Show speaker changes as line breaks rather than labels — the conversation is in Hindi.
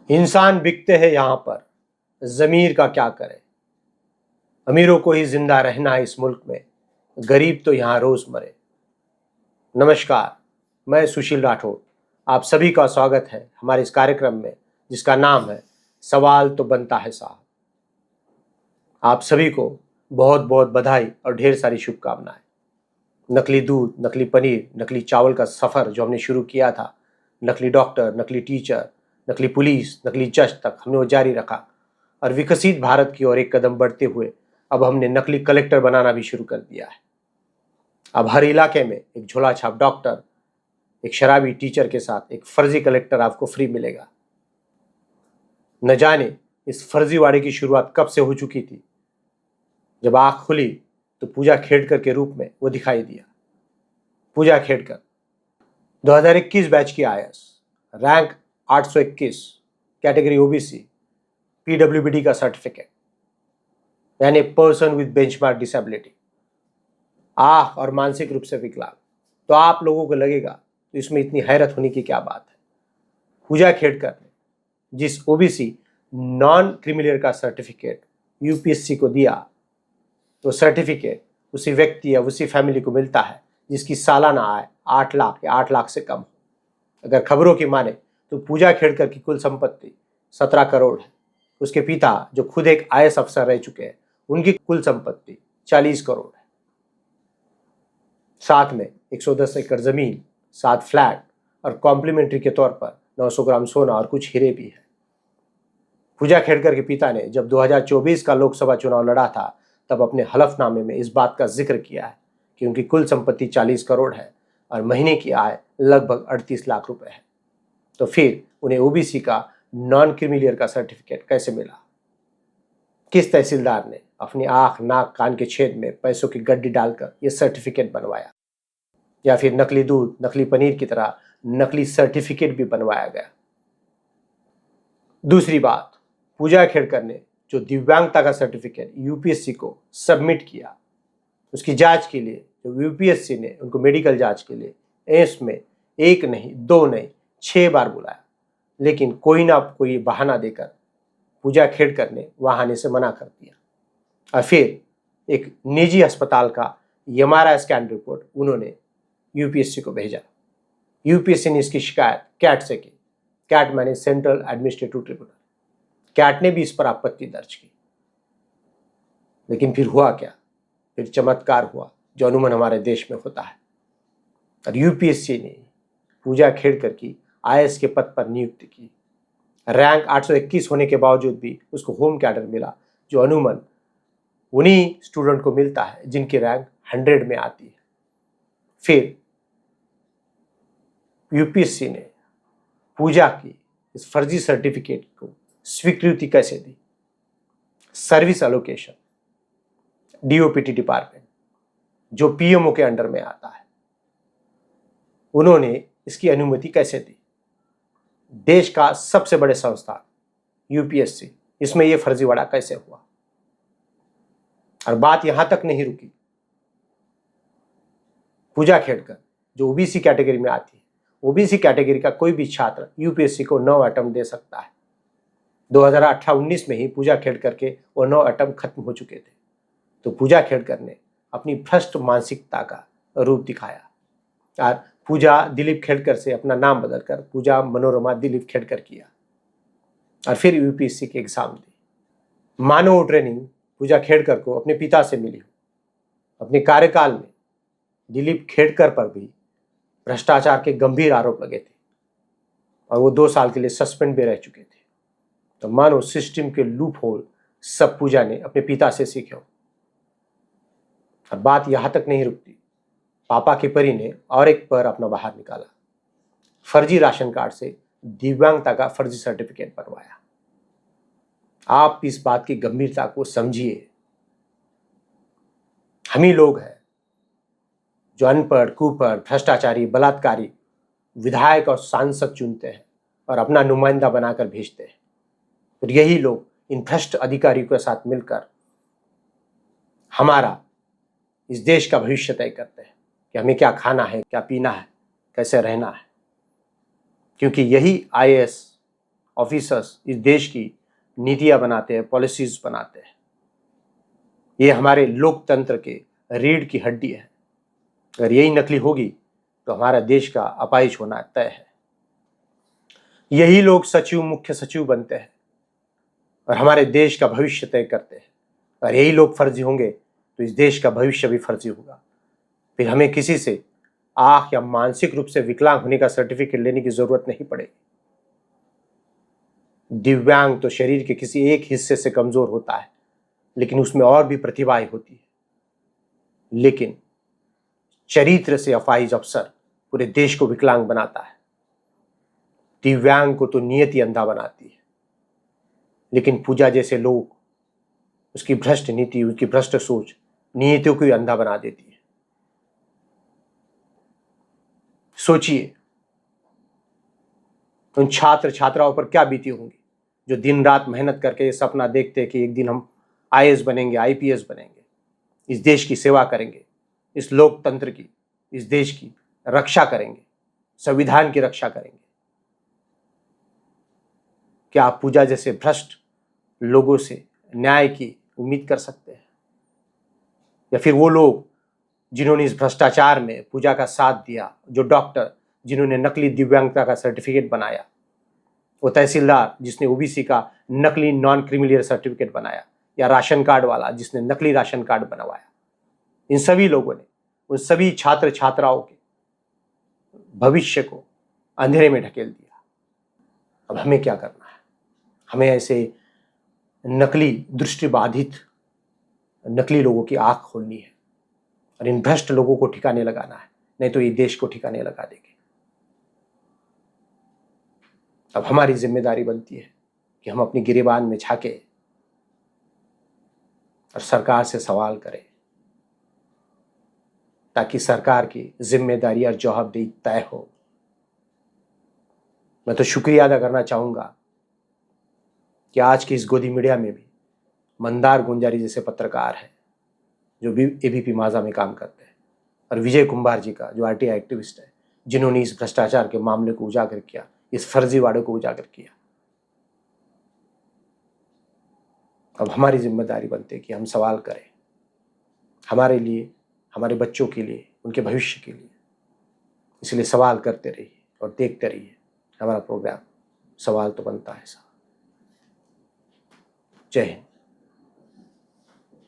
इंसान बिकते हैं यहाँ पर, ज़मीर का क्या करें। अमीरों को ही जिंदा रहना है इस मुल्क में, गरीब तो यहाँ रोज़ मरे। नमस्कार, मैं सुशील राठौर। आप सभी का स्वागत है हमारे इस कार्यक्रम में, जिसका नाम है सवाल तो बनता है साहब। आप सभी को बहुत बहुत बधाई और ढेर सारी शुभकामनाएं। नकली दूध, नकली पनीर, नकली चावल का सफ़र जो हमने शुरू किया था, नकली डॉक्टर, नकली टीचर, नकली पुलिस, नकली जज तक हमने वो जारी रखा और विकसित भारत की ओर एक कदम बढ़ते हुए अब हमने नकली कलेक्टर बनाना भी शुरू कर दिया है। अब हर इलाके में एक झोला छाप डॉक्टर, एक शराबी टीचर के साथ एक फर्जी कलेक्टर आपको फ्री मिलेगा। न जाने इस फर्जीवाड़े की शुरुआत कब से हो चुकी थी। जब आँख खुली तो पूजा खेड़कर के रूप में वो दिखाई दिया। पूजा खेड़कर 2021 बैच की IAS, rank 821, category OBC, PWBD का सर्टिफिकेट, यानी पर्सन विद बेंचमार्क डिसेबिलिटी, आँख और मानसिक रूप से विकलांग। तो आप लोगों को लगेगा तो इसमें इतनी हैरत होने की क्या बात है। पूजा खेड़कर ने जिस ओबीसी नॉन क्रिमिनल का सर्टिफिकेट यूपीएससी को दिया, तो सर्टिफिकेट उसी व्यक्ति या उसी फैमिली को मिलता है जिसकी सालाना आय 8 लाख या 8 लाख से कम हो। अगर खबरों की माने तो पूजा खेड़कर की कुल संपत्ति 17 करोड़ है। उसके पिता जो खुद एक आईएएस अफसर रह चुके हैं, उनकी कुल संपत्ति 40 करोड़ है। साथ में 110 एकड़ जमीन, 7 फ्लैट और कॉम्प्लीमेंट्री के तौर पर 900 ग्राम सोना और कुछ हीरे भी है। पूजा खेड़कर के पिता ने जब 2024 का लोकसभा चुनाव लड़ा था, तब अपने हलफनामे में इस बात का जिक्र किया है कि उनकी कुल संपत्ति 40 करोड़ है और महीने की आय लगभग 38 लाख रुपए है। तो फिर उन्हें ओबीसी का नॉन क्रीमिलियर का सर्टिफिकेट कैसे मिला? किस तहसीलदार ने अपनी आंख, नाक, कान के छेद में पैसों की गड्डी डालकर यह सर्टिफिकेट बनवाया? या फिर नकली दूध, नकली पनीर की तरह नकली सर्टिफिकेट भी बनवाया गया? दूसरी बात, पूजा खेड़कर ने जो दिव्यांगता का सर्टिफिकेट यूपीएससी को सबमिट किया, उसकी जांच के लिए जो यूपीएससी ने उनको मेडिकल जांच के लिए एम्स में 1 नहीं, 2 नहीं, 6 बार बुलाया, लेकिन कोई ना कोई बहाना देकर पूजा खेड़कर ने वहां आने से मना कर दिया। और फिर एक निजी अस्पताल का एमआरआई स्कैन रिपोर्ट उन्होंने यूपीएससी को भेजा। यूपीएससी ने इसकी शिकायत कैट से की। कैट माने सेंट्रल एडमिनिस्ट्रेटिव ट्रिब्यूनल। कैट ने भी इस पर आपत्ति दर्ज की। लेकिन फिर हुआ क्या? फिर चमत्कार हुआ जो अमूमन हमारे देश में होता है, और यूपीएससी ने पूजा खेड़कर की आईएएस के पद पर नियुक्ति की। रैंक 821 होने के बावजूद भी उसको होम कैडर मिला, जो अमूमन उन्हीं स्टूडेंट को मिलता है जिनकी रैंक 100 में आती है। फिर यूपीएससी ने पूजा की इस फर्जी सर्टिफिकेट को स्वीकृति कैसे दी? सर्विस एलोकेशन, डीओपीटी डिपार्टमेंट जो पीएमओ के अंडर में आता है, उन्होंने इसकी अनुमति कैसे दी? देश का सबसे बड़े संस्थान यूपीएससी, इसमें यह फर्जीवाड़ा कैसे हुआ? और बात यहां तक नहीं रुकी। पूजा खेड़कर जो ओबीसी कैटेगरी में आती है, ओबीसी कैटेगरी का कोई भी छात्र यूपीएससी को 9 अटेम्प्ट दे सकता है। 2018-19 में ही पूजा खेड़कर के वो 9 अटेम्प्ट खत्म हो चुके थे। तो पूजा खेड़कर ने अपनी भ्रष्ट मानसिकता का रूप दिखाया और पूजा दिलीप खेड़कर से अपना नाम बदलकर पूजा मनोरमा दिलीप खेड़कर किया और फिर यूपीएससी की एग्जाम दी। मानो ट्रेनिंग पूजा खेड़कर को अपने पिता से मिली। अपने कार्यकाल में दिलीप खेड़कर पर भी भ्रष्टाचार के गंभीर आरोप लगे थे और वो 2 साल के लिए सस्पेंड भी रह चुके थे। तो मानो सिस्टम के लूप होल सब पूजा ने अपने पिता से सीखे। और बात यहां तक नहीं रुकती। पापा की परी ने और एक पर अपना बाहर निकाला। फर्जी राशन कार्ड से दिव्यांगता का फर्जी सर्टिफिकेट बनवाया। आप इस बात की गंभीरता को समझिए। हम ही लोग हैं जो अनपढ़, कुपढ़, भ्रष्टाचारी, बलात्कारी विधायक और सांसद चुनते हैं और अपना नुमाइंदा बनाकर भेजते हैं। और यही लोग इन भ्रष्ट अधिकारियों के साथ मिलकर हमारा इस देश का भविष्य तय करते हैं कि हमें क्या खाना है, क्या पीना है, कैसे रहना है। क्योंकि यही आईएएस ऑफिसर्स इस देश की नीतियां बनाते हैं, पॉलिसीज बनाते हैं। ये हमारे लोकतंत्र के रीढ़ की हड्डी है। अगर यही नकली होगी तो हमारा देश का अपाहिज होना तय है। यही लोग सचिव, मुख्य सचिव बनते हैं और हमारे देश का भविष्य तय करते हैं। अगर यही लोग फर्जी होंगे तो इस देश का भविष्य भी फर्जी होगा। फिर हमें किसी से आंख या मानसिक रूप से विकलांग होने का सर्टिफिकेट लेने की जरूरत नहीं पड़ेगी। दिव्यांग तो शरीर के किसी एक हिस्से से कमजोर होता है, लेकिन उसमें और भी प्रतिभाएं होती है। लेकिन चरित्र से अपाहिज अफसर पूरे देश को विकलांग बनाता है। दिव्यांग को तो नियति अंधा बनाती है, लेकिन पूजा जैसे लोग, उसकी भ्रष्ट नीति, उसकी भ्रष्ट सोच नियतियों को ही अंधा बना देती है। सोचिए उन छात्र छात्राओं पर क्या बीती होंगी जो दिन रात मेहनत करके ये सपना देखते हैं कि एक दिन हम आईएएस बनेंगे, आईपीएस बनेंगे, इस देश की सेवा करेंगे, इस लोकतंत्र की, इस देश की रक्षा करेंगे, संविधान की रक्षा करेंगे। क्या आप पूजा जैसे भ्रष्ट लोगों से न्याय की उम्मीद कर सकते हैं? या फिर वो लोग जिन्होंने इस भ्रष्टाचार में पूजा का साथ दिया, जो डॉक्टर जिन्होंने नकली दिव्यांगता का सर्टिफिकेट बनाया, वो तहसीलदार जिसने ओबीसी का नकली नॉन क्रीमिलियर सर्टिफिकेट बनाया, या राशन कार्ड वाला जिसने नकली राशन कार्ड बनवाया, इन सभी लोगों ने उन सभी छात्र छात्राओं के भविष्य को अंधेरे में ढकेल दिया। अब हमें क्या करना है? हमें ऐसे नकली, दृष्टिबाधित नकली लोगों की आंख खोलनी है और इन भ्रष्ट लोगों को ठिकाने लगाना है, नहीं तो ये देश को ठिकाने लगा देंगे। अब हमारी जिम्मेदारी बनती है कि हम अपनी गिरेबान में झांके और सरकार से सवाल करें, ताकि सरकार की जिम्मेदारी और जवाबदेही तय हो। मैं तो शुक्रिया अदा करना चाहूंगा कि आज की इस गोदी मीडिया में भी मंदार गुंजारी जैसे पत्रकार हैं जो भी एबीपी माझा में काम करते हैं, और विजय कुंभार जी का जो आरटीआई एक्टिविस्ट है, जिन्होंने इस भ्रष्टाचार के मामले को उजागर किया, इस फर्जीवाड़े को उजागर किया। अब हमारी जिम्मेदारी बनती है कि हम सवाल करें, हमारे लिए, हमारे बच्चों के लिए, उनके भविष्य के लिए। इसलिए सवाल करते रहिए और देखते रहिए हमारा प्रोग्राम। सवाल तो बनता है साहब। जय हिंद।